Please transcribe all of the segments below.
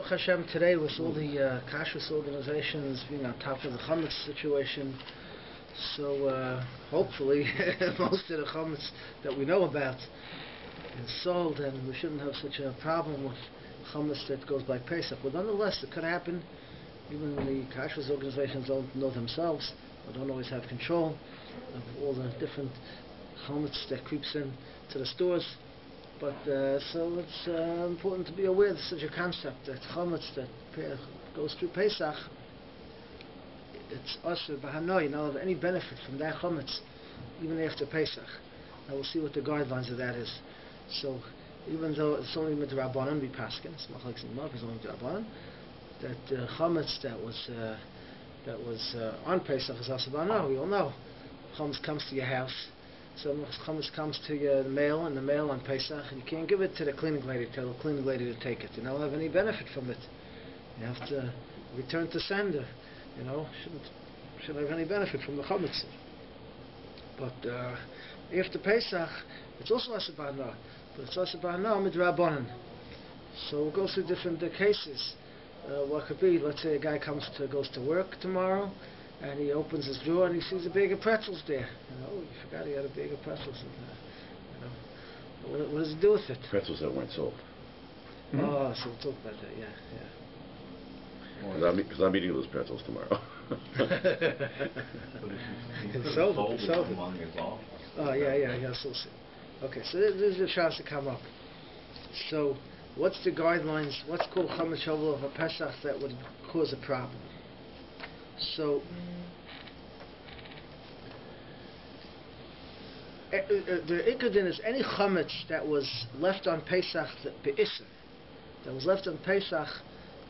Baruch Hashem, today with all the kashrus organizations being on top of the Hametz situation, so hopefully most of the Hametz that we know about is sold, and we shouldn't have such a problem with Hametz that goes by Pesach. But nonetheless, it could happen. Even the kashrus organizations don't know themselves, or don't always have control of all the different Hametz that creeps in to the stores. But so it's important to be aware of such a concept that Hametz that goes through Pesach, it's usher b'hanoi, you know, of any benefit from that Hametz, even after Pesach. And we'll see what the guidelines of that is. So even though it's only with the Rabbanan be paskin, it's not like it's only with the Rabbanan, that Hametz that was on Pesach is usher b'hanoi. We all know Hametz comes to your house. So Hametz comes to you, the mail on Pesach, and you can't give it to the cleaning lady, tell the cleaning lady to take it. You don't have any benefit from it. You have to return to sender. You know, shouldn't have any benefit from the Hametz. But after Pesach, it's also Asher B'Hana, but it's Asher B'Hana midrabanan. So we'll go through different cases. What could be? Let's say a guy goes to work tomorrow, and he opens his drawer and he sees a bag of pretzels there. You know, he forgot he had a bag of pretzels. And, what does he do with it? Pretzels that weren't sold. Mm-hmm. Oh, so we'll talk about that. Yeah. Because I'm eating those pretzels tomorrow. It's sold. Oh, yeah. So, okay, so this is a chance to come up. So, what's the guidelines? What's called Chametz Shovel of a Pesach that would cause a problem? So, the Ikadin is any chametz that was left on Pesach be'isser, that was left on Pesach,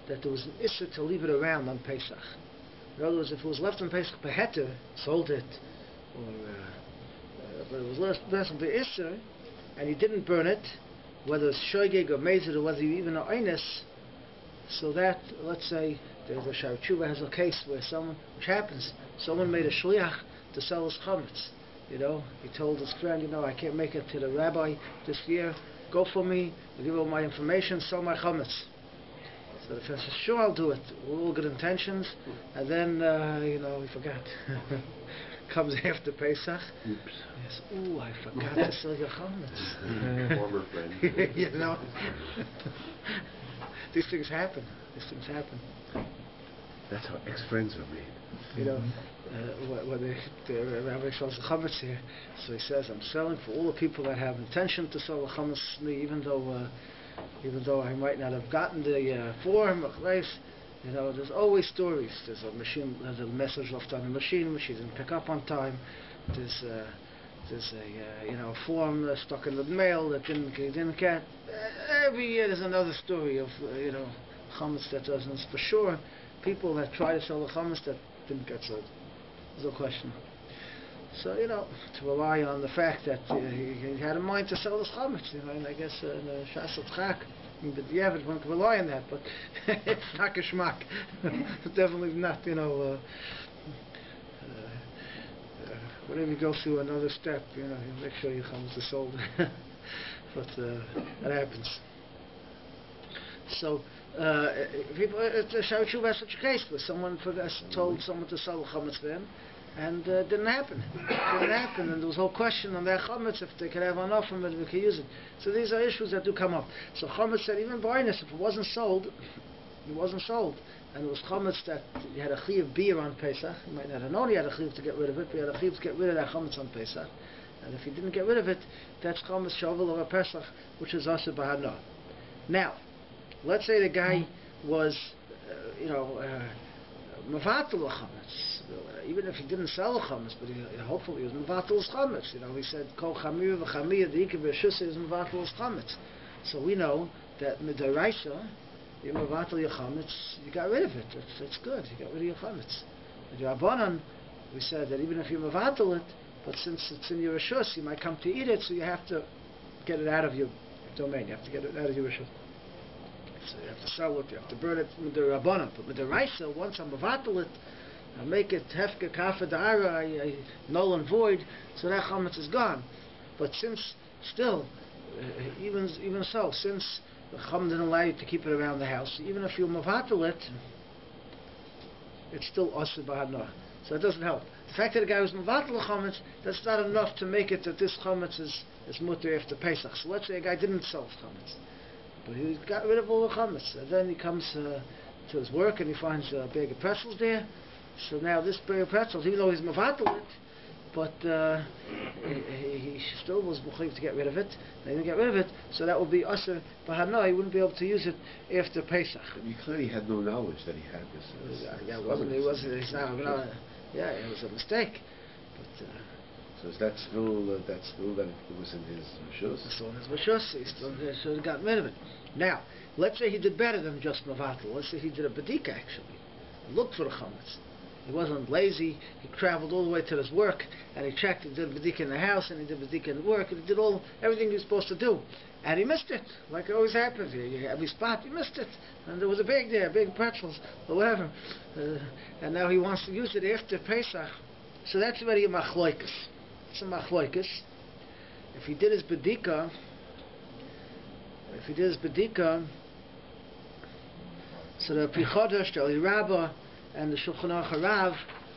that there was an isser to leave it around on Pesach. In other words, if it was left on Pesach beheter, sold it, but it was left on be'isser, and he didn't burn it, whether it's shoygeg or mezid or whether even an eines, so that, let's say, the Shar Tshuva has a case where someone made a shliach to sell his chametz. You know, he told his friend, you know, I can't make it to the rabbi this year. Go for me, I'll give you all my information, sell my chametz. So the friend says, sure, I'll do it. All good intentions. And then, you know, he forgot. Comes after Pesach. Oops. Yes, ooh, I forgot to sell your chametz. Former friend. You know. These things happen. That's how ex-friends are made. You know, when the rabbi sells the chametz here, so he says, I'm selling for all the people that have intention to sell the chametz to me, even though I might not have gotten the form or place. You know, there's always stories. There's a message left on the machine which he didn't pick up on time. There's a form stuck in the mail that he didn't get. Every year there's another story of chametz that doesn't. For sure, people that try to sell the chametz that didn't get sold. There's no question. So to rely on the fact that he had in mind to sell his chametz, and I guess in the Shas Tzchak, but the average one can rely on that, but it's not geschmack. It's definitely not, whenever you go through another step, you make sure your chametz is sold. But that happens. So, Shar Tshuva has such a case where someone told someone to sell chametz for him, and it didn't happen. And there was a whole question on their chametz, if they could have enough from it, if they could use it. So these are issues that do come up. So chametz said, even b'inus, if it wasn't sold, and it was chametz that you had a chiyuv beer on Pesach, you might not have known he had a chiyuv to get rid of it, but you had a chiyuv to get rid of that chametz on Pesach. And if you didn't get rid of it, that's chametz shovel of a Pesach, which is asher b'hana. Now, let's say the guy was, mevatel chametz. Even if he didn't sell chametz, but hopefully he was mevatel his chametz. He said, kol chamir v'chamir d'ikar b'shusay is mevatel his chametz. So we know that midaraisa, you mevatel your chametz, you got rid of it. That's good. You got rid of your chametz. With your Rabbanan, we said that even if you mevatel it, but since it's in your reshus, you might come to eat it, so you have to get it out of your domain. You have to get it out of your reshus. So you have to sell it, you have to burn it with the Rabbanan. But with the Raisa, once I'm mevatel it, I make it hefke kafa da'ara, I null and void, so that chametz is gone. But since still, even so, since the Chum didn't allow you to keep it around the house. Even if you mavatal it, it's still Asr Bahana. So it doesn't help. The fact that the guy was mavatal chametz, that's not enough to make it that this chametz is mutter after Pesach. So let's say a guy didn't sell chametz, but he got rid of all the chametz, and then he comes to his work and he finds a bag of pretzels there. So now this bag of pretzels, even though he's mavatal it, but he still was mechuyev to get rid of it. They didn't get rid of it, so that would be Asr Bahana. He wouldn't be able to use it after Pesach. But you clearly had no knowledge that he had this. Yeah, it wasn't. It was a mistake. But so is that still that it was in his rishus? It's still in his rishus. He still should have gotten rid of it. Now, let's say he did better than just mavatal. Let's say he did a bedika actually. He looked for the chametz. He wasn't lazy. He traveled all the way to his work and he checked. He did bedika in the house and he did bedika in the work and he did everything he was supposed to do. And he missed it, like it always happens. Every spot, he missed it. And there was a bag there, big pretzels, or whatever. And now he wants to use it after Pesach. So that's already a machloikus. It's a machloikus. If he did his bedika, so the Pichodesh, the Rabbi, and the Shulchan Aruch Harav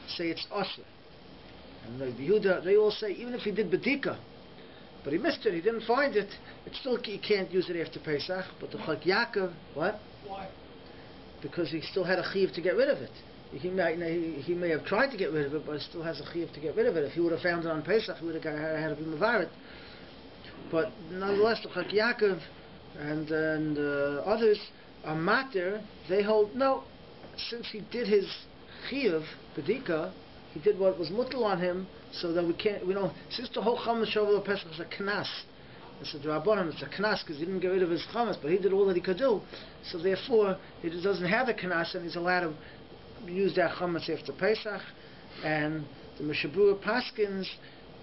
say it's Asr. And the Yehuda, they all say, even if he did bedika, but he missed it, he didn't find it, it's still, he can't use it after Pesach. But the Chak Yaakov, what? Why? Because he still had a chiyuv to get rid of it. He may have tried to get rid of it, but he still has a chiyuv to get rid of it. If he would have found it on Pesach, he would have had to be mavarit. But nonetheless, the Chak Yaakov and others are matir. They hold no, since he did his chiyuv bedika, he did what was mutal on him, so that we don't. Since the whole chametz shovel of Pesach is a knas, it's a drabanan, it's a knas because he didn't get rid of his chametz, but he did all that he could do. So therefore, he just doesn't have a knas, and he's allowed to use that chametz after Pesach. And the Mishabura paskins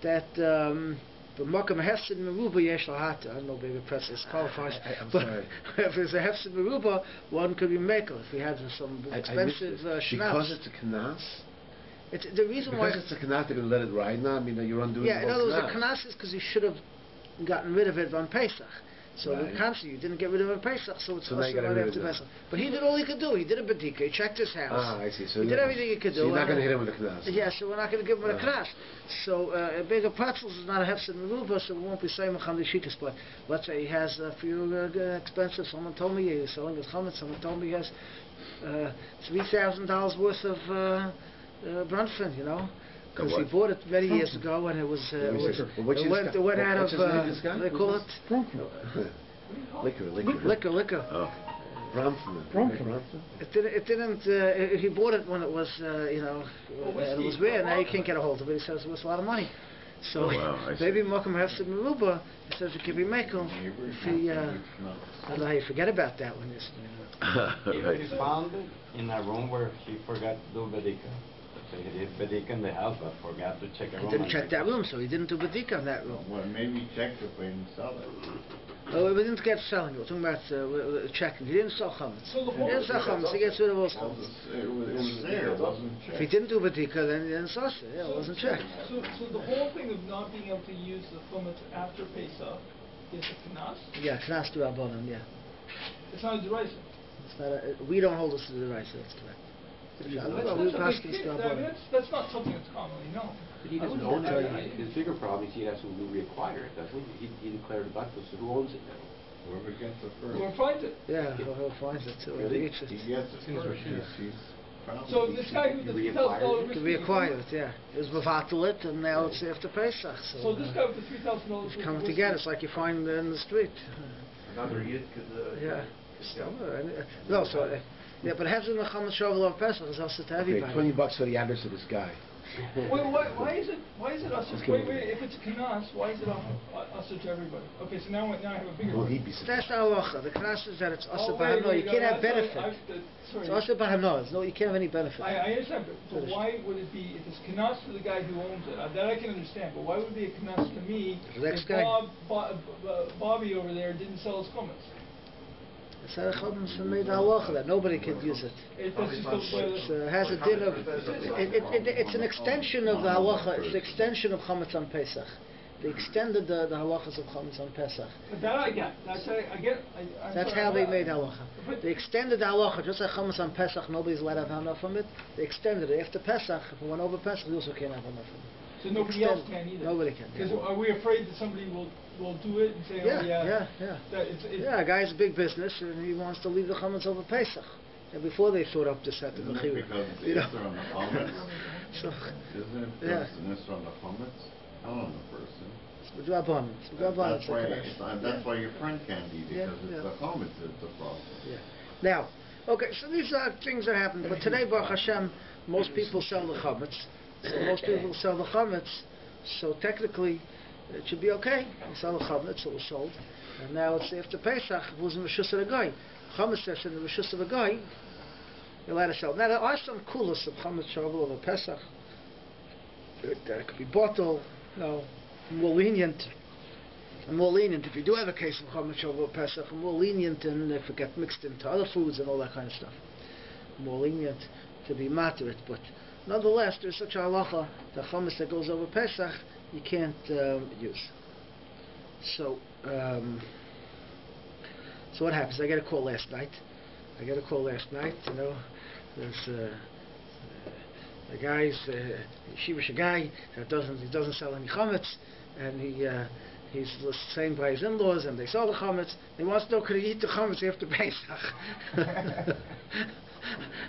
that the makam hefsid meruba yesh lahata. I don't know, baby press this qualifies. But if there's a hefsid meruba, one could be mekel. If he had some expensive schnapps. Because it's a knas. It's the reason why. Because it's a knas, they're going to let it ride now. I mean, you're undoing. Yeah, in other words, the knas is because he should have gotten rid of it on Pesach. So right. the concept, you didn't get rid of it on Pesach, so it's so also right after Pesach. But he did all he could do. He did a bedika. He checked his house. Ah, I see. So he did everything he could do. So you're not going to hit him with a knas. Yeah, so we're not going to give him a knas. So a bag of pretzels is not a hefsid meruba, so we won't be saying macham shitas. But let's say he has a few expensive. Someone told me he's selling his chametz. Someone told me he has $3,000 worth of brunfen, you know. Because he bought it many years ago, and it went out of what they call it. Liquor. Oh. It didn't. He bought it when it was, and it was rare. Now you can't get a hold of it. He says it was a lot of money. So maybe Mokum Hefsid Meruba, he says it could be Mekel if he, I don't know how you forget about that one. He found it in a room where he forgot to do bedika. So he did bedika in the house, but forgot to check a room. He didn't check that room, so he didn't do bedika in that room. Well, maybe he checked if we didn't sell it. Oh, we didn't get selling it. We're talking about checking. He didn't sell chametz. He didn't sell chametz. He gets rid of all chametz. It was there. It wasn't checked. If he didn't do bedika, then he didn't sell it. Yeah, it wasn't checked. So the whole thing of not being able to use the chametz after Pesach is a knas? Yeah, knas to Rabbanan, yeah. It's not a derisa. It's not we don't hold us to the derisa, that's correct. That's not something that's commonly known. But he doesn't own it. His bigger problem is he has to reacquire it, doesn't he? He declared it back to us, so who owns it now? Whoever gets it first. Whoever finds it. Yeah, whoever finds it too. Really? He gets it first. He's so this guy who the $3,000 to reacquire it, yeah. It was mavatal it, and now it's after Pesach. So this guy with the $3,000 is coming to get it. It's like you find in the street. Another yid could. Yeah. No, so. Yeah, but having the chametz shovel of Pesach is also to everybody. Okay, $20 for the address of this guy. Wait, why is it us? Wait, if it's knas, why is it us to everybody? Okay, so now I have a bigger. Well, he'd be that's the halacha. The knas is that it's us bahano. You can't have benefit. It's us bahano. No, you can't have any benefit. I understand, but why would it be if it's knas to the guy who owns it? That I can understand, but why would it be a knas to me if Bobby over there didn't sell his chametz? It's made halacha that nobody can use it. It has a din of. It's an extension of the halacha. It's an extension of chametz on Pesach. They extended the halachas of chametz on Pesach. But that I get. That's how they made halacha. They extended the halacha, just like chametz on Pesach, nobody's allowed to have enough from it. They extended it. After Pesach, if it went over Pesach, you also can't have enough from it. So nobody else can either? Nobody can. Because are we afraid that somebody will do it and say, Yeah. That A guy's a big business, and he wants to leave the chametz over Pesach. And before they thought up this at the Isn't it because it's Easter on the chametz? So, Isn't it because it's Easter on the chametz? Not on the person. it's rabbanon. That's why your friend can't eat it, because it's the chametz that's the problem. Yeah. Now, okay, so these are things that happen. But today, Baruch Hashem, most people sell the chametz. So most people sell the chametz. So technically, it should be okay. You sell the chametz, it was sold. And now it's after Pesach, it was in the Rishus of the guy. Chametz that's in the Rishus of the guy, you're allowed to sell. Now there are some kulas of chametz shovel over Pesach. That could be bottled, more lenient. I'm more lenient if you do have a case of chametz shovel over Pesach. I'm more lenient and if it gets mixed into other foods and all that kind of stuff. More lenient to be moderate, but nonetheless, there's such a halacha that chametz that goes over Pesach you can't use. So what happens? I get a call last night. There's a guy's Shivish guy that doesn't sell any chametz, and he's saying by his in-laws, and they sell the chametz. He wants to know, could he eat the chametz after Pesach?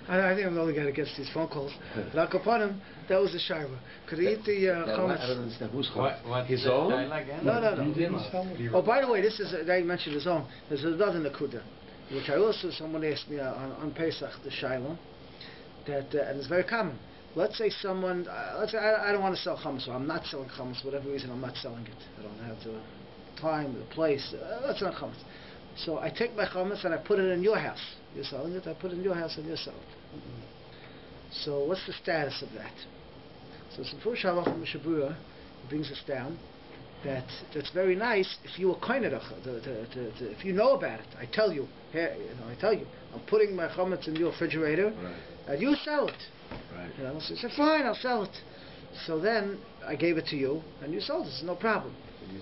I think I'm the only guy that gets these phone calls. But Akapanim, that was the Scheiner. Could he eat the chametz? I don't understand. Whose chametz? What His own? No. Oh, by the way, this is, I mentioned his own. There's another nakuda, which I also, someone asked me on Pesach, the Scheiner, that, and it's very common. Let's say someone, let's say I don't want to sell chametz, so I'm not selling chametz, for whatever reason I'm not selling it. I don't have the time, the place, let's not chametz. So I take my chametz and I put it in your house. You're selling it, I put it in your house and you're selling it. So what's the status of that? So it's in Furush Halacha Mishabura, he brings us down, that that's very nice if you were kind of if you know about it. I tell you, I'm putting my chametz in your refrigerator, and you sell it. Right. So he said, fine, I'll sell it. So then I gave it to you, and you sold it. It's no problem.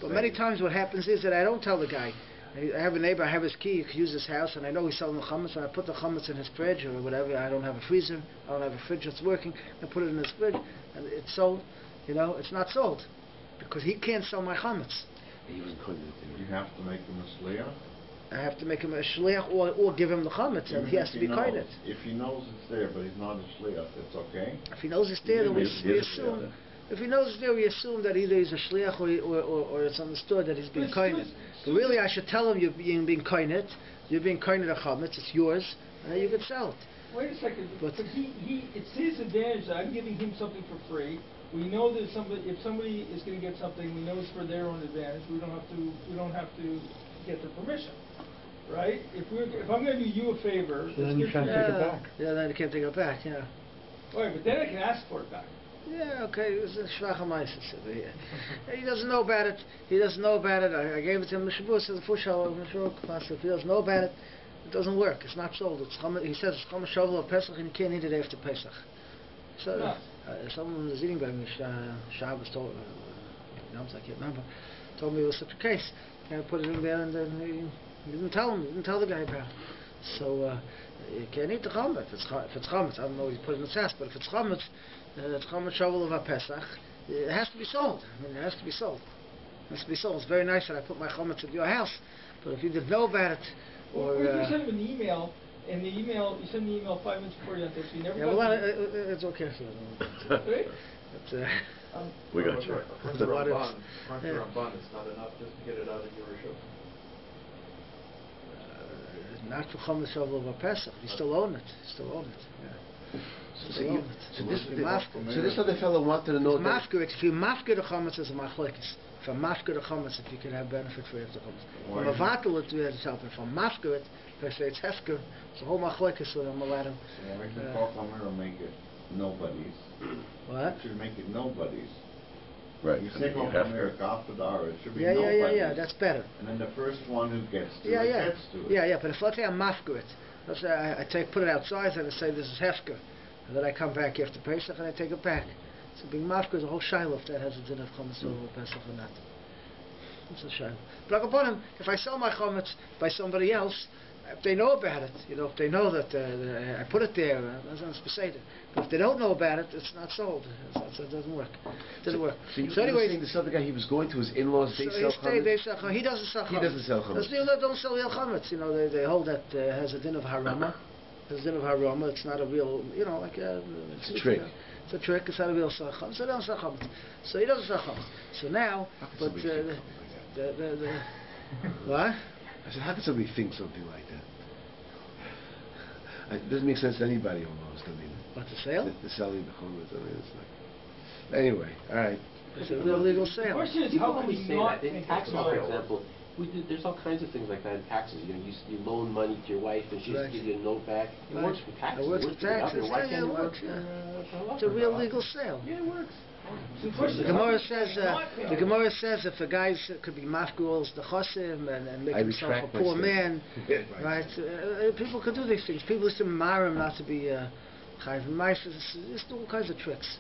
But many times what happens is that I don't tell the guy. I have a neighbor, I have his key, he could use his house, and I know he's selling the chametz, and I put the chametz in his fridge or whatever. I don't have a freezer, I don't have a fridge that's working. I put it in his fridge, and it's sold. It's not sold because he can't sell my chametz. He was You have to make him a shliach. I have to make him a shliach or give him the chametz, and he has to be kind of. If he knows it's there, but he's not a shliach, it's okay. If he knows it's there, then we assume. If he knows it's there, we assume that either he's a shliach or it's understood that he's being kind. But really, I should tell him you're being kind. You're being kind to chametz. It's yours, and then you can sell it. Wait a second. But it's his advantage that I'm giving him something for free. We know that if somebody is going to get something, we know it's for their own advantage. We don't have to get their permission, right? If I'm going to do you a favor, then you can't take it back. Yeah, then you can't take it back. Yeah. Right, but then I can ask for it back. Yeah, okay, it was a shvachamaisis over here. He doesn't know about it. I gave it to him. If he doesn't know about it, it doesn't work. It's not sold. He says it's chametz shovel of Pesach, and you can't eat it after Pesach. So someone was eating by me. Shabbos told I can't remember. Told me it was such a case. And I put it in there, and then he didn't tell him. He didn't tell the guy about it. So you can't eat the chametz. If it's chametz, I don't know what he put in his house, but if it's chametz shovel of a Pesach, it has to be sold. It has to be sold. It's very nice that I put my chametz at your house, but if you didn't know about it, or you send him an email, and you send the email 5 minutes before you have to, so you never it's okay. Right? We got you. It's not enough just to get it out of your rishus. Not for chametz shovel of a Pesach. You still own it. Yeah. So this other fellow wanted to know that... If you mafkir the chametz, is a machlekes. If you mafkir the chametz, if you can have benefit for after chametz. If mavatel it, it's helping. If you mafkir it, per se it's hefker. It's a whole machlekes, so I'm allowed him. So we can talk on here and make it nobody's. What? We should make it nobody's. Right. You say go from America after the hour, it should be nobody's. Yeah, that's better. And then the first one who gets to it gets to it. Yeah, but if let's say I'm mafkir it, let's say I put it outside and I say this is hefker. And then I come back after Pesach and I take it back. So being mafka is a whole shiloh if that has a din of chametz over Pesach or not. It's a shame. But if I sell my chametz by somebody else, if they know about it, if they know that I put it there, that's beside it. But if they don't know about it, it's not sold. It doesn't work. It doesn't work. So anyway, saying this other guy, he was going to his in-laws, they sell chametz? He doesn't sell chametz. He doesn't sell chametz. They don't sell real chametz. They hold that has a din of harama. Has a din of harama. It's not a real, like it's a trick. It's a trick. It's not a real chametz. So they don't sell chametz. So he doesn't sell chametz. So now, but what? I said, how could somebody think something like that? It doesn't make sense to anybody almost. I mean, what, the sale? The selling the chametz. I mean, it's like. Anyway, all right. It's a real legal sale. The question is, People how can always we say not that. In think taxes, it's for oil? example, there's all kinds of things like that in taxes. You loan money to your wife, and she has to give you a note back. It works for taxes. It works for taxes. Why can't it it work works. for It's a real legal sale. Yeah, it works. So The Gemara says if a guy could be mafguls the chosim and make himself a poor man, right? People could do these things. People used to marry him not to be chayv ma'aser. Just do all kinds of tricks.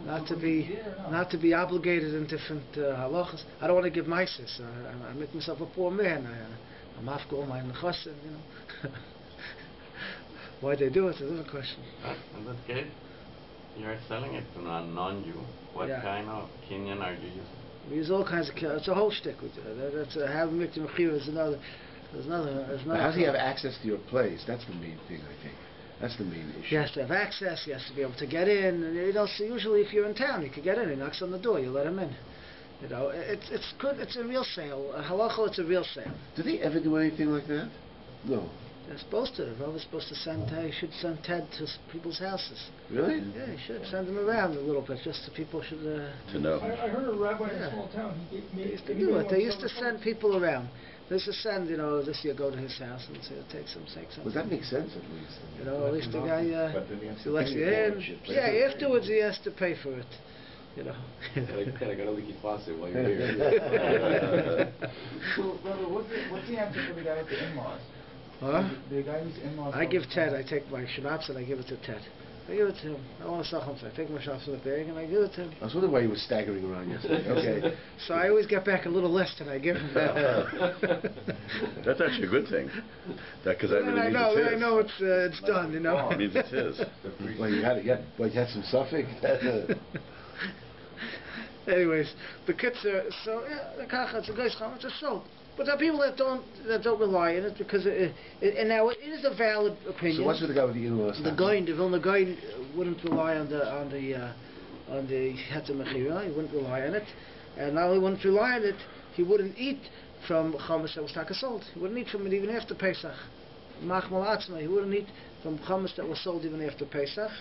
Not to be obligated in different halachas. I don't want to give ma'aser, so I make myself a poor man. I'm mafgul my chosim, Why they do it is another question. In that case, you're selling it to a non-Jew. What kind of kinyan are you using? We use all kinds of. It's a whole shtick. That's have mikti mechira is another. There's another. How does he have access to your place? That's the main thing, I think. That's the main issue. He has to have access. He has to be able to get in. And, so usually, if you're in town, you can get in. He knocks on the door. You let him in. It's good. It's a real sale. Halacha, it's a real sale. Do they ever do anything like that? No. They're supposed to. The Rabbi's supposed to send. He should send Ted to people's houses. Really? Yeah, he should send them around a little bit, just so people should. To know. I heard a rabbi in a small town. They used to do it. They used to send people around. They used to send, this year go to his house and say, take some. Well, that makes sense at least. At least the guy lets you in. Yeah, afterwards he has to pay for it. I got a leaky faucet while you're here. So, brother, what's the answer for the guy with the in-laws? Huh? The guy whose in-laws... I give Ted. I take my shabbat and I give it to Ted. I give it to him. I want to sell something. I take my shops in the bag and I give it to him. I was wondering why he was staggering around yesterday. Okay. So I always get back a little less than I give him. That's actually a good thing. Because that really means it's his. I know it's done, It means it's his. Well, you had some suffix? Anyways, the kitzur, so the kacha, it's a guy's chametz, it's sold. But there are people that don't rely on it because and now it is a valid opinion. So what's with the guy with the in-laws? The Vilna guy wouldn't rely on the heter mechira. He wouldn't rely on it, and now he wouldn't rely on it. He wouldn't eat from chametz that was taka sold. He wouldn't eat from it even after Pesach. Machmal atzma. He wouldn't eat from chametz that was sold even after Pesach.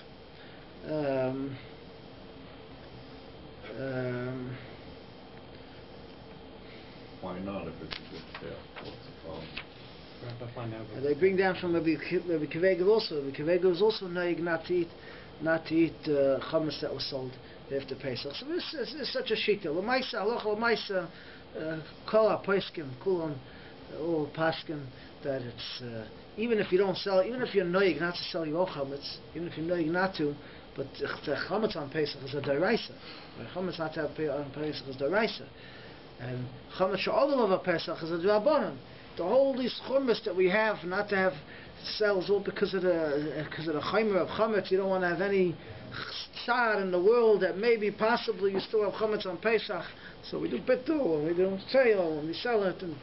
Why not if it's a good sale? What's the problem? And they bring down from Rabbi Kivega also. Rabbi Kivega was also naig not to eat chametz that was sold after Pesach. So this is such a shita. L'maisa halacha l'maisa kol haposkim kulam all paskim that it's even if you don't sell, even if you're naig not to sell your chametz, even if you're naig not to, but the chametz on Pesach is a deraisa. Chametz not to have on Pesach is deraisa. And chametz she'odel of a Pesach is a drabanan. The whole these chametz that we have not to have sells all because of the chaymer of chametz. You don't want to have any tzar in the world that maybe possibly you still have chametz on Pesach. So we do bitul and we do sale and we sell it and.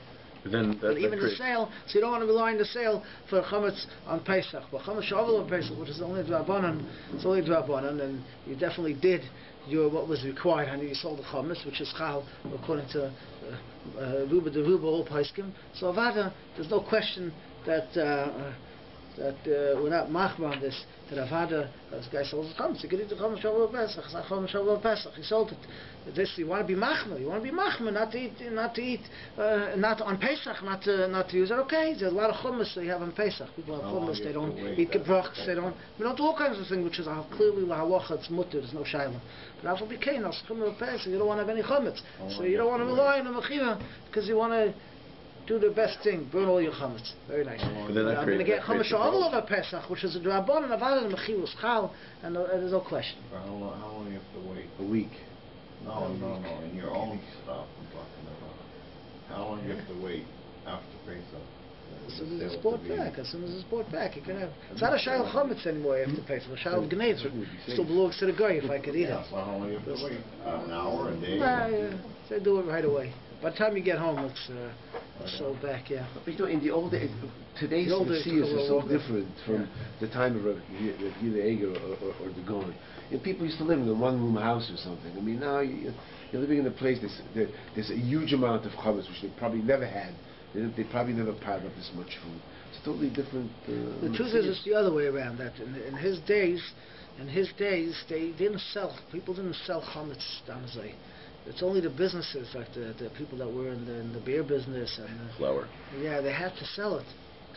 But even the sale, so you don't want to rely on the sale for chametz on Pesach. But chametz she'odel of Pesach, which is only drabanan, it's only drabanan, and you definitely did what was required, and you sold the chametz, which is chal according to Ruba all paiskim. So avada, there's no question that we're not machmir on this. That avada, this guy sold the chametz. He could eat the chametz shavuot Pesach. It's not chametz shavuot Pesach. He sold it. This you want to be machmir. You want to be machmir, not to eat, not on Pesach, not to use it. Okay, there's a lot of chametz they have on Pesach. People have chametz. They don't eat gebrachs. We don't do all kinds of things, which is clearly lahalacha. It's mutter. There's no shayla. But after became as chametz Pesach, you don't want to have any chametz. So you don't want to rely on the mechira because you want to do the best thing, burn all your chametz. Very nice. I'm going to get chametz she'odel of a Pesach, which is a drabanan, avada, the mechira was chal, and there's no question. For how long you have to wait? A week. No, in your own stuff I'm talking about. How long you have to wait after Pesach? As soon as it's bought back, you can have. It's not a shayla chametz anymore after Pesach. It's a shayla gneva. It still belongs to the guy if I could eat it. So how long you have to wait? An hour, a day? Yeah. They do it right away. By the time you get home, it's sold back. Yeah. But you know, in the old days, today's The old days Messias took a is so little longer. different from the time of Rabbi Eger or the Gaon. And people used to live in a one-room house or something. I mean, now you're living in a place there's a huge amount of chametz which they probably never had. They probably never piled up this much food. It's totally different. The truth is, it's the other way around. That in his days, they didn't sell. People didn't sell chametz damzei. It's only the businesses, like the people that were in the beer business and Flour. Yeah, they had to sell it.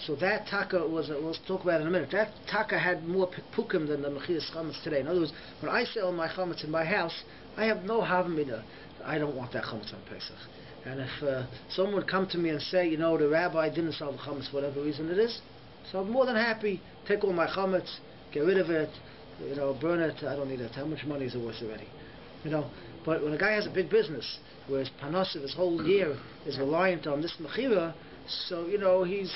So that taka was. We'll talk about it in a minute. That taka had more pukim than the mechilas chametz today. In other words, when I sell my chametz in my house, I have no havamina. I don't want that chametz on Pesach. And if someone would come to me and say, the rabbi didn't sell the chametz, whatever reason it is, so I'm more than happy, take all my chametz, get rid of it, burn it, I don't need it. How much money is it worth already? But when a guy has a big business, where his panosiv, his whole year, is reliant on this mechira, so, he's,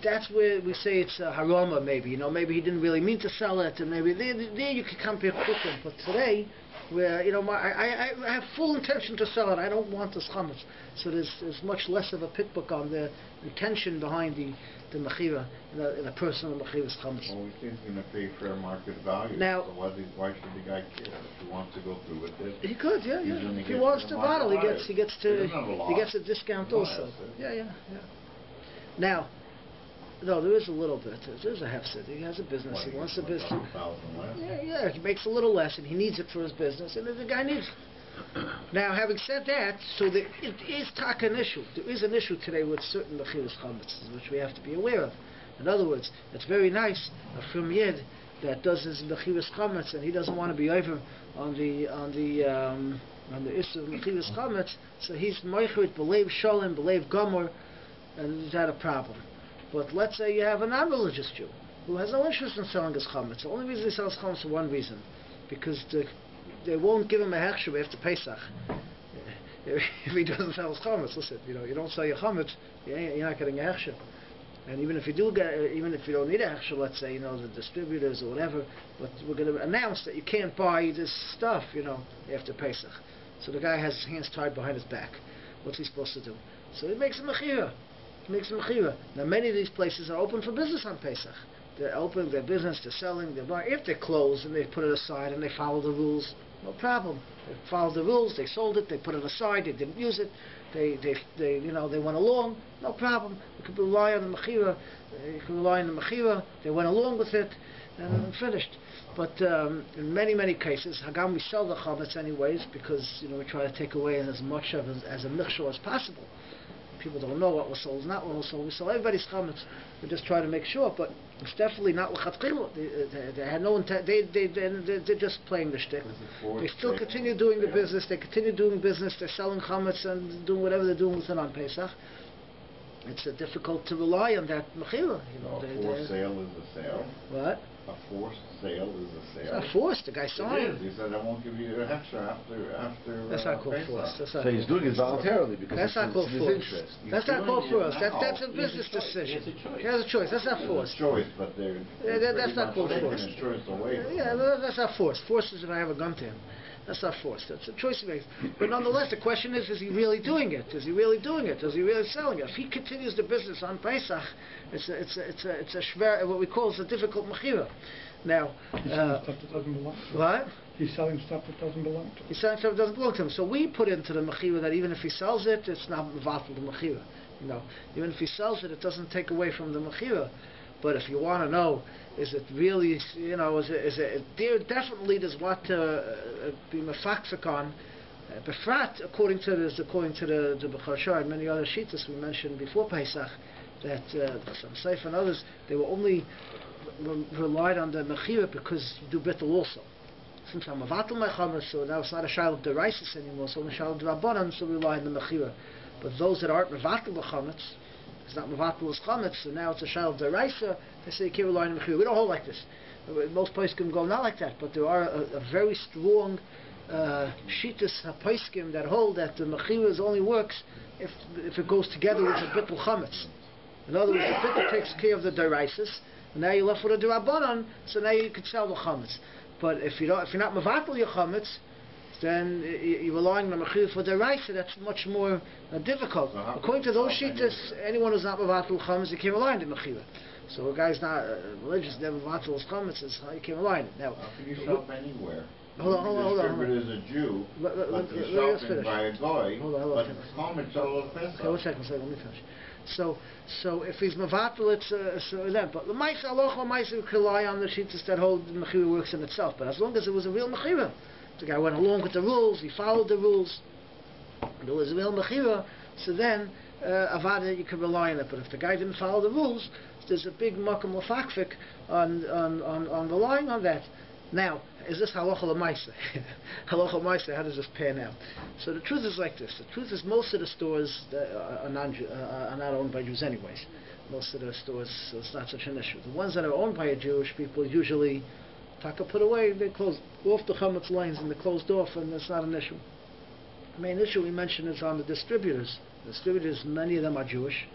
that's where we say it's harama, maybe. Maybe he didn't really mean to sell it, and maybe there you could compare pukim. But today, where I have full intention to sell it. I don't want this chametz. So there's much less of a pickbook on the intention behind the mechira, in a personal mechira's chametz. Well, we think he's going to pay fair market value. Now, so why should the guy care? If he wants to go through with it, he could, yeah. If he wants to bottle, he gets a discount also. Yeah. Now, no, there is a little bit. There's a hefset. He has a business. He wants a business. Yeah. He makes a little less, and he needs it for his business, and the guy needs it. Now, having said that, it is taka an issue. There is an issue today with certain mechilas chametz, which we have to be aware of. In other words, it's very nice a frum yid that does his mechilas chametz, and he doesn't want to be over on the issue of mechilas chametz, so he's moichrit b'leiv sholem, b'leiv gomer, and is that a problem? But let's say you have a non-religious Jew who has no interest in selling his chametz. The only reason he sells chametz for one reason, because they won't give him a hechsher after Pesach. If he doesn't sell his chametz, listen, you don't sell your chametz, you're not getting a hechsher. And even if you don't need a hechsher, let's say, the distributors or whatever, but we're going to announce that you can't buy this stuff, after Pesach. So the guy has his hands tied behind his back. What's he supposed to do? So he makes a mechira. Now many of these places are open for business on Pesach. They're open, their business, they're selling, they're buying. If they're closed and they put it aside and they follow the rules, no problem. They followed the rules, they sold it, they put it aside, they didn't use it, they went along, no problem. You can rely on the mechira, they went along with it, and finished. But in many cases, Hagam, we sell the chametz anyways, because we try to take away as much of it as a michshol as possible. People don't know what was sold, not what was sold. We sell everybody's chametz. We just try to make sure, but it's definitely not l'chatchila. They had no intent. They're just playing the shtick. They still continue doing the business. They continue doing business. They're selling chametz and doing whatever they're doing with it on Pesach. It's difficult to rely on that mechira. A forced sale is a sale. What? A forced sale is a sale. It's not forced. The guy signed. He said, I won't give you an extra after. That's not called forced. So he's doing it voluntarily because that's not called his forced. interest. That's not called forced. That's a business decision. He has a choice. That's not forced. Choice, but that's not called forced. Yeah, that's not forced. Forced is if I have a gun to him. That's not forced. That's a choice he makes. But nonetheless, the question is he really doing it? Is he really doing it? Is he really selling it? If he continues the business on Pesach, it's a shver, what we call a difficult mechira. Now, he's selling stuff that doesn't belong to him. What? He's selling stuff that doesn't belong to him. He's selling stuff that doesn't belong to him. So we put into the mechira that even if he sells it, it's not mevatel the mechira. Even if he sells it, it doesn't take away from the mechira. But if you want to know, is it really, is it there definitely there's what to be mefaxik on. Befrat, according to the Bechor Shar and many other shittas we mentioned before Pesach, that some Seif and others, they were only relied on the mechira because you do bittul also. Since I'm avatul my chametz, so now it's not a shayla of deraisis anymore, so only shayla of rabbanan, so we rely on the mechira. But those that aren't mevatul the chametz, it's not mevatul chametz, so now it's a shayla of deraisa, they say you can't rely on the mechira. We don't hold like this. Most places can go not like that, but there are a very strong Shitas HaPoiskim that hold that the Mechira only works if it goes together with the Bittul Chametz. In other words, the Bittul takes care of the Deraisis, and now you're left with a Derabanan, so now you can sell the Chametz. But if you're not Mevatel your Chametz, then you're relying on the Mechira for Deraisa. That's much more difficult. According to those Shitas, anyone who's not Mevatel Chametz, you can't rely on the Mechira. So a guy's not religious, never Mevatel his Chametz, is how you can't rely on it. Now, how can you shop anywhere? Hold on. The distributor is a Jew, but you're shopping by a Goy, but Chametz all of Pesach. Okay, 1 second, let me finish. So if he's Mevatel, it's an event. But the Maisa, Allah Maisa, you can rely on the Shitas that hold the Mechira works in itself. But as long as it was a real Mechira, the guy went along with the rules, he followed the rules, there was a real Mechira, so then Avada, you can rely on it. But if the guy didn't follow the rules, there's a big Makam Lafakfik on relying on that. Now, is this halacha l'maisa? Halacha l'maisa, how does this pan out? So the truth is like this. The truth is most of the stores are not owned by Jews anyways. Most of the stores, so it's not such an issue. The ones that are owned by Jewish people usually put away, they close off the chametz lines and they're closed off, and it's not an issue. The main issue we mentioned is on the distributors. The distributors, many of them are Jewish.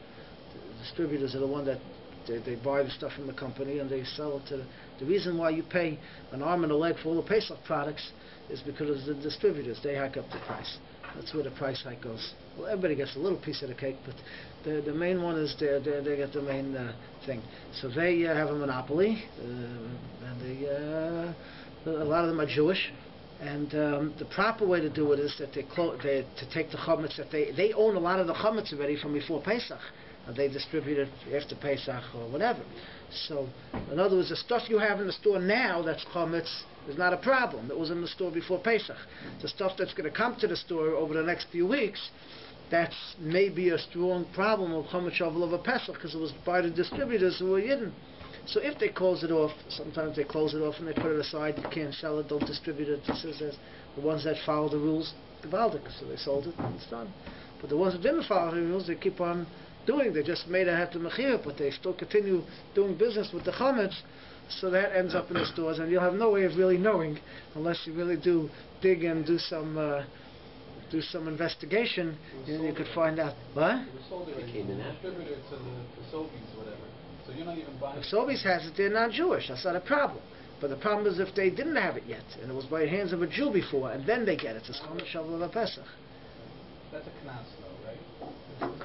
The distributors are the one that they buy the stuff from the company and they sell it to the reason why you pay an arm and a leg for all the Pesach products is because of the distributors. They hike up the price. That's where the price hike goes. Well, everybody gets a little piece of the cake, but the main one is they get the main thing. So they have a monopoly, and a lot of them are Jewish. And the proper way to do it is that to take the chametz that they own a lot of the chametz already from before Pesach. And they distribute it after Pesach or whatever. So, in other words, the stuff you have in the store now that's chametz is not a problem. It was in the store before Pesach. The stuff that's going to come to the store over the next few weeks, that's maybe a strong problem of chametz shovel of a Pesach because it was by the distributors who were hidden. So if they close it off, sometimes they close it off and they put it aside. You can't sell it, don't distribute it. This is the ones that follow the rules, Gavaldik. So they sold it and it's done. But the ones that didn't follow the rules, they keep on doing. They just made a heter mechir, but they still continue doing business with the chametz, so that ends up in the stores, and you'll have no way of really knowing unless you really do dig and do some investigation, and you could find out. What? It came in distributed to the Soviets or whatever. So you're not even buying. If Soviets has it, they're not Jewish. That's not a problem. But the problem is if they didn't have it yet, and it was by the hands of a Jew before, and then they get it. It's chametz shovel of a Pesach. That's a knas, though, right?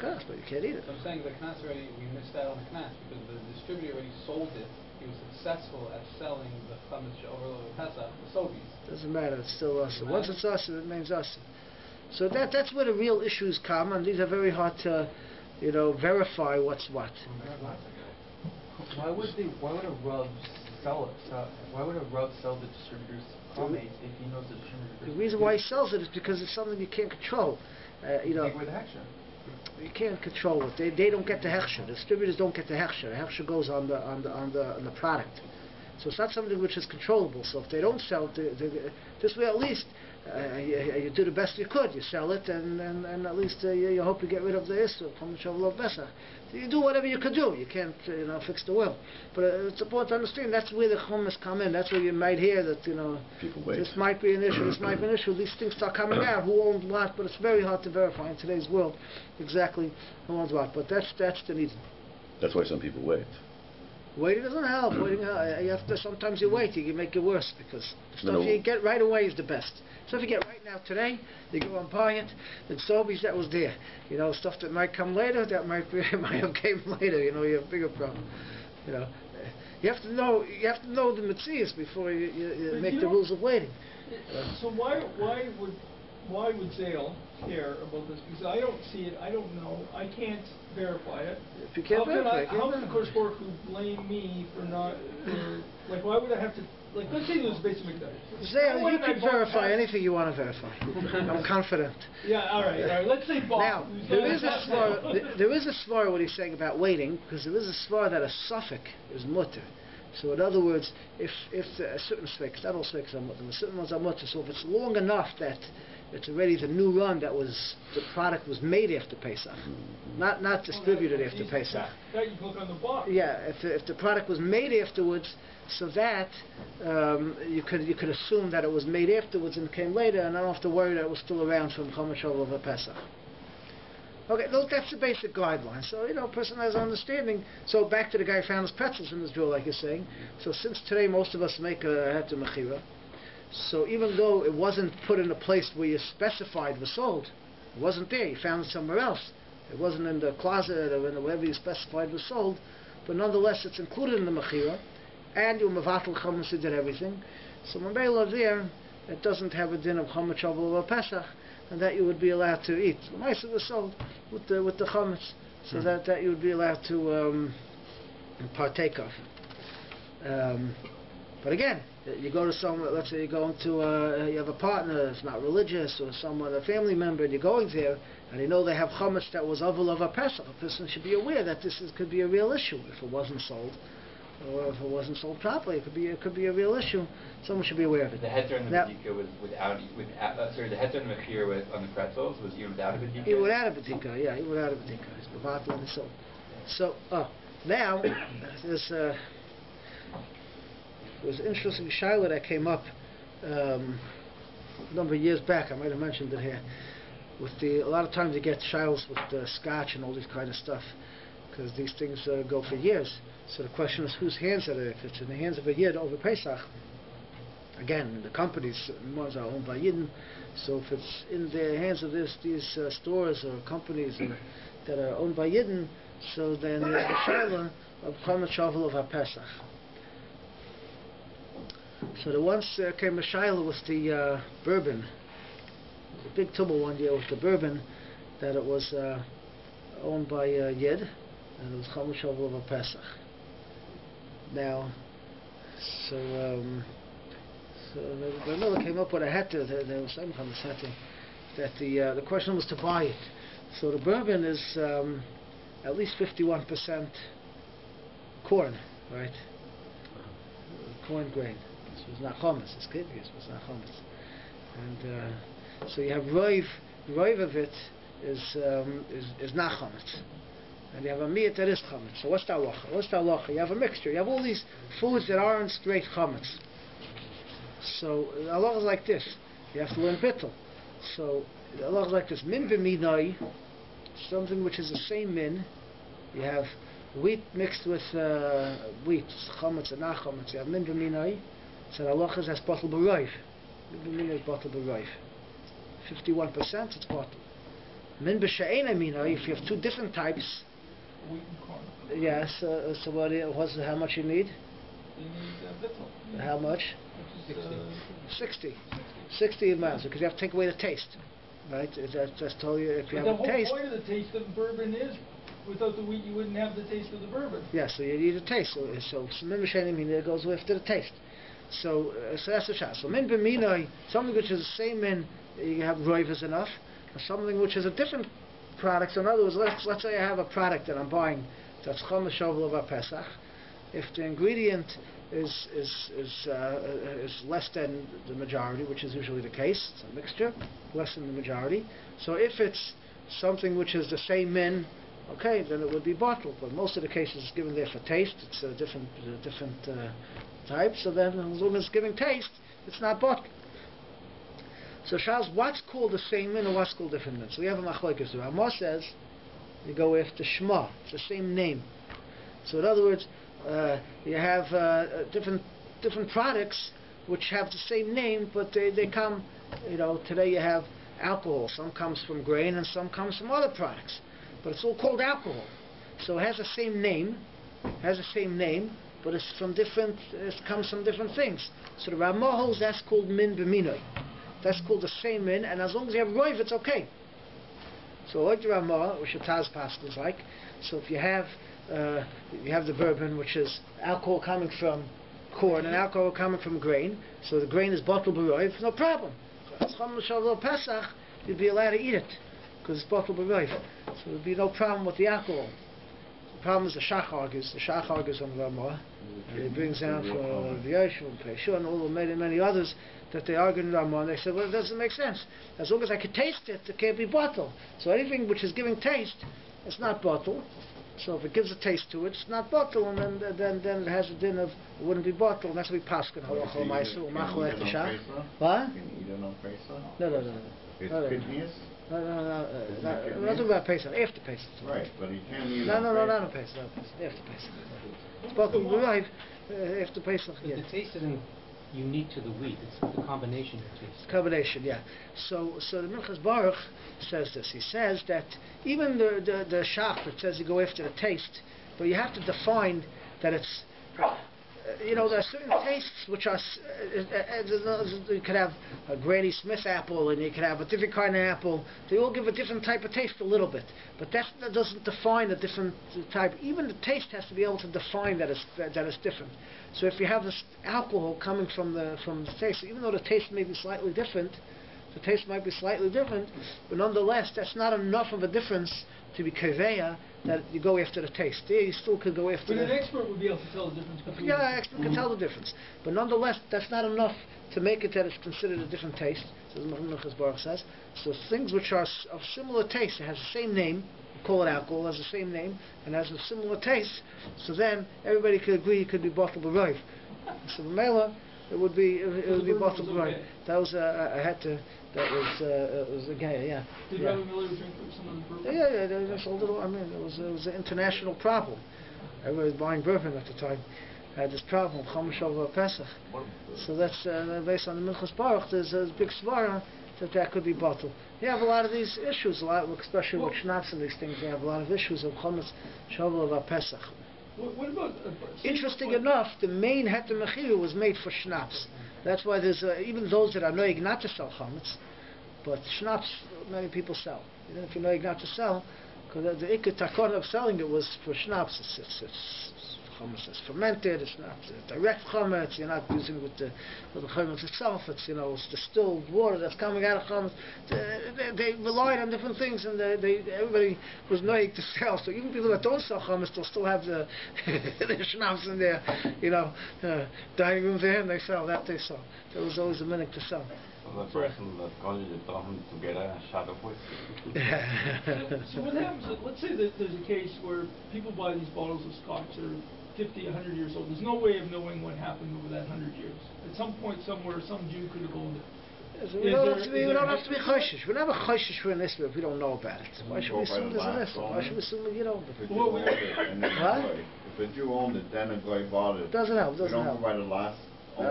Knas, but you can't eat it. So I'm saying the knas already, we missed out on the knas because the distributor already sold it. He was successful at selling the chametz over Pesach, the Soviets. Doesn't matter. It's still us. Once it's us, it remains us. So that's where the real issues come, and these are very hard to, verify what's what. Why would a Rav sell it? Why would a Rav sell the distributor's chametz if he knows the distributor? The reason why he sells it is because it's something you can't control. Take away the hechsher. You can't control it. They don't get the hechsher. The distributors don't get the hechsher. The hechsher goes on the product. So it's not something which is controllable. So if they don't sell it, this way at least you do the best you could. You sell it, and at least you hope you get rid of the issue from the shovel of Pesach. So you do whatever you could do. You can't fix the world. But it's important to understand that's where the chummas come in. That's where you might hear that this might be an issue. This might be an issue. These things start coming out. Who owns what? But it's very hard to verify in today's world exactly who owns what. But that's the reason. That's why some people wait. Waiting doesn't help. Sometimes you wait, you make it worse because the stuff you get right away is the best. Stuff you get right now today, you go and buy it. The Soviets that was there, stuff that might come later, that might have came later. You have a bigger problem. You have to know the Metzias before you make the rules of waiting. So why would Zale care about this? Because I don't see it, I don't know, I can't verify it. If you can't verify it, how can the Kodesh Baruch Hu blame me for why would I have to, let's say it was Beis Mikdash. Zale, you can verify anything you want to verify. I'm confident. Yeah, all right, let's say Bob. Now, there is a svar what he's saying about waiting, because there is a svar that a suffix is mutter. So in other words, if a certain sveikas, not all sveikas are mutter, certain ones are mutter, so if it's long enough that it's already the new run that was, the product was made after Pesach, not distributed after Pesach. That you look on the box. Yeah, if the product was made afterwards, so that you could assume that it was made afterwards and came later, and I don't have to worry that it was still around from Chametz over Pesach. Okay, that's the basic guideline. So, a person has an understanding. So, back to the guy who found his pretzels in his drawer, like you're saying. So, since today most of us make a heter mechira, so even though it wasn't put in a place where you specified was sold, it wasn't there, you found it somewhere else. It wasn't in the closet or in wherever you specified was sold, but nonetheless it's included in the mechira, and you mavatal chametz, you did everything. So, Mabela there, it doesn't have a din of Chametz over Pesach, and that you would be allowed to eat. The mice was sold with the chametz, so that you would be allowed to partake of. But again, you go to someone. Let's say you're going to you have a partner that's not religious, or someone, a family member, and you're going there, and you know they have chametz that was avul of a Pesach. A person should be aware that could be a real issue if it wasn't sold. Or if it wasn't sold properly, it could be a real issue. Someone should be aware of it. The heter and the bedika was without the heter and the mechir on the pretzels was even without a bedika. Even without a bedika, yeah, even without a bedika. It's mevatel and sold. So now there's an interesting shaila that came up a number of years back. I might have mentioned it here. A lot of times you get shilas with scotch and all this kind of stuff, because these things go for years. So the question is, whose hands are it? If it's in the hands of a Yid over Pesach, again, the companies, ones are owned by Yidden, so if it's in the hands of these stores or companies that are owned by Yidden, so then the Shaila of Chametz Shavuot of HaPesach. So the once came a Shaila with the bourbon. There was a big trouble one year with the bourbon, that it was owned by Yid, and it was Chametz Shavuot of HaPesach. Now, so the miller came up with a heter. There was some kind of heter that the question was to buy it. So the bourbon is at least 51% corn, right? Corn grain. So it's not chametz. It's good because it's not chametz. And so you have roiv. The roiv of it is not chametz. And you have a meat that is chametz. So what's the halacha? What's the halacha? You have a mixture. You have all these foods that aren't straight chametz. So the halacha is like this. You have to learn bittul. So the halacha is like this. Min b'minai, something which is the same min. You have wheat mixed with wheat, chametz and not chametz. You have min b'minai. So the halacha is that's bottle b'roiv. Min b'minai is bottle b'roiv. 51% it's bottle. Min b'sha'ena minai, if you have two different types. Wheat and corn. Yes, so how much you need? You need bittul. How much? 60 amounts, because you have to take away the taste, right? That's told you if you have a taste. The whole point of the taste of bourbon is, without the wheat you wouldn't have the taste of the bourbon. Yeah, so you need a taste. So min b'sha'ena minai goes after the taste. So that's the shot. So min b'minai, something which is the same min, you have roiv is enough. Something which is a different product. So in other words, let's say I have a product that I'm buying that's chametz shavuot of Pesach. If the ingredient is less than the majority, which is usually the case, it's a mixture, less than the majority. So if it's something which is the same min, okay, then it would be bottled. But most of the cases it's given there for taste. It's a different type. So then, as long as it's giving taste, it's not bottled. So Charles, what's called the same min and what's called different min? So we have a machlokes. Ramah says you go after Shema. It's the same name. So in other words, you have different products which have the same name, but they come. Today you have alcohol. Some comes from grain and some comes from other products, but it's all called alcohol. So it has the same name. But it's from different. It comes from different things. So the Ramah holds that's called min b'minoi. That's called the same min, and as long as you have roiv, it's okay. So like the Ramah, which Taz Pascal is like, so if you have the bourbon, which is alcohol coming from corn and alcohol coming from grain, so the grain is bottled b'roiv, no problem. It's Chametz Shavuot Pesach, you'd be allowed to eat it, because it's bottled b'roiv. So there'd be no problem with the alcohol. problem is the Shach argues. The Shach argues on Ramah. He brings down from the Yoshu and Pesach and all the many others that they argue in Ramah. And they say, well, it doesn't make sense. As long as I can taste it, it can't be bottled. So anything which is giving taste, it's not bottled. So if it gives a taste to it, it's not bottled, and then it has a din of it wouldn't be bottled. And that's what we paskin. What? Can you eat it on Pesach? No. It's No. kidneys? No. We're not talking about Pesach. After Pesach. Right, but you can't eat it No, on not on Pesach. Pesach. After Pesach. It's bottled alive after Pesach. But the taste isn't unique to the wheat. It's the combination of taste. Combination, yeah. So the Minchas Baruch says this. He says that even the shach that says you go after the taste, but you have to define that it's. There are certain tastes which are. You could have a Granny Smith apple, and you could have a different kind of apple. They all give a different type of taste a little bit, but that doesn't define a different type. Even the taste has to be able to define that it's different. So if you have this alcohol coming from the taste, even though the taste may be slightly different, but nonetheless, that's not enough of a difference to be kaveya that you go after the taste. There you still could go after But an expert would be able to tell the difference between an expert can tell the difference. But nonetheless, that's not enough to make it that it's considered a different taste, as Minchas Baruch says. So things which are of similar taste, it has the same name, call it alcohol, has the same name, and has a similar taste, so then everybody could agree it could be bottled b'roiv. So the Mela, it would be bottled b'roiv. That was it was a guy, yeah. Did Rabbi Miller drink some of the bourbon? Yeah, there's a little. It was an international problem. Everybody was buying bourbon at the time. Had this problem, Chamesh over Pesach. So that's based on the Minchas Baruch. There's a big svara that could be bottled. You have a lot of these issues, especially with schnapps and these things. You have a lot of issues of Chametz Shavuot of Pesach. What about? Interesting enough, the main heter mechira was made for schnapps. That's why there's even those that are noig not to sell chametz, but schnapps many people sell. Even if you're noig not to sell, because the ikka takon of selling it was for schnapps. It's chametz is fermented. It's not direct chametz. You're not using it with the chametz itself. It's it's distilled water that's coming out of chametz. They relied on different things, and everybody was noig to sell. So even people that don't sell chametz, they'll still have the schnapps in their dining rooms there, and they sell that. They sell. There was always a minute to sell. The person that called you talking to get a shot of whiskey. So what happens? Let's say that there's a case where people buy these bottles of scotch that are 50, 100 years old. There's no way of knowing what happened over that 100 years. At some point, somewhere, some Jew could have owned it. We don't have to be choshish. We're never choshish for an issue if we don't know about it. Why should we assume there's an issue? Why should we assume If a Jew owned it, then a guy bought it. Doesn't help. We don't go by the last. So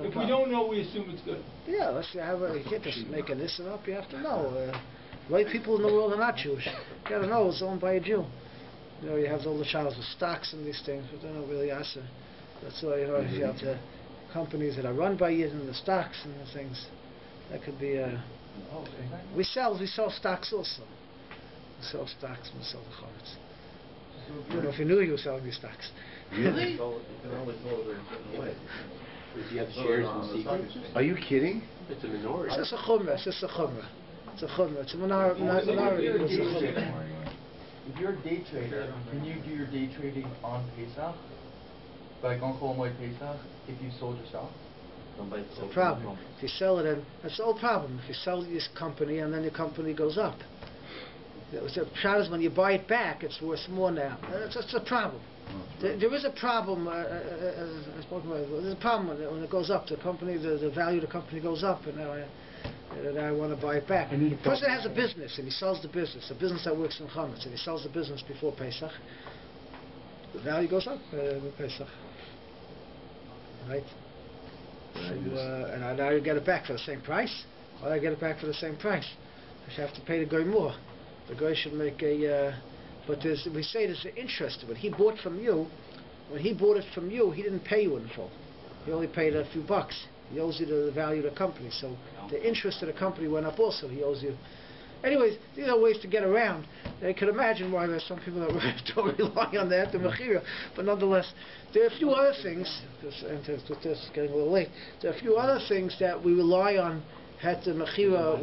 if we don't know, we assume it's good. Yeah, you can't just make an issue up. You have to know. White people in the world are not Jewish. You got to know it's owned by a Jew. You have all the child with stocks and these things, but they're not really asa. That's why if you have the companies that are run by Yid and the stocks and the things, that could be. We sell stocks also. We sell stocks and we sell the chametz. I don't know if you knew you were selling these stocks. Really? If you have shares in secret, Are you kidding? it's a minority. It's just a chumrah. It's a minority. If you're a day trader, can you do your day trading on Pesach? Like on Chol Moed Pesach, if you sold your stock? It's a problem. If you sell it, that's the old problem. If you sell this company and then the company goes up, the shot is when you buy it back, it's worth more now. That's a problem. There is a problem. There's a problem when it goes up. The company, the value of the company goes up, and now I want to buy it back. The person has a business and he sells the business, a business that works in Hametz, and he sells the business before Pesach. The value goes up with Pesach, right? And now you get it back for the same price. Or I get it back for the same price. I should have to pay the guy more. The guy should make a. But we say there's an interest. When he bought from you, he didn't pay you in full. He only paid a few bucks. He owes you the value of the company. So the interest of the company went up also. He owes you. Anyways, these are ways to get around. I can imagine why there's some people that don't rely on that, the mechira. But nonetheless, there are a few other things, and with this getting a little late, there are a few other things that we rely on, het mechira,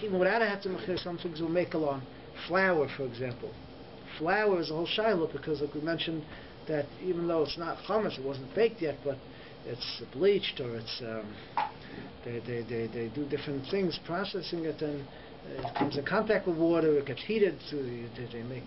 even without a het mechira, some things we'll make on. Flour, for example. flour is a whole shiloh, because like we mentioned, that even though it's not chametz, it wasn't baked yet, but it's bleached, or it's they do different things processing it, and it comes in contact with water, it gets heated, they make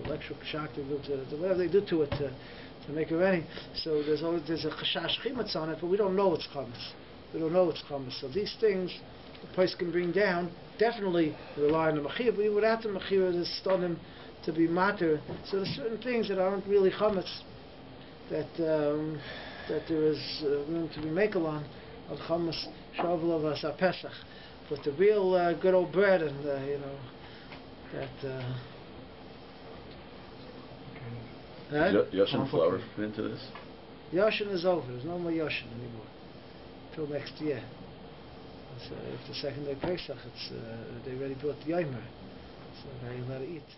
electric shock, they do to whatever they do to it to make it ready. So there's a chashash chimetz on it, but we don't know it's chametz. We don't know it's chametz. So these things the price can bring down. Definitely rely on the mechira, but even without the mechira, there's stonim to be matter. So there's certain things that aren't really chametz that there is room to be makel on chametz shavuot v'asar Pesach. But the real good old bread, and Yashin flour fit into this? Yashin is over. There's no more Yashin anymore till next year. So after the second day Pesach, they already brought the Yomer, so now you're allowed to eat.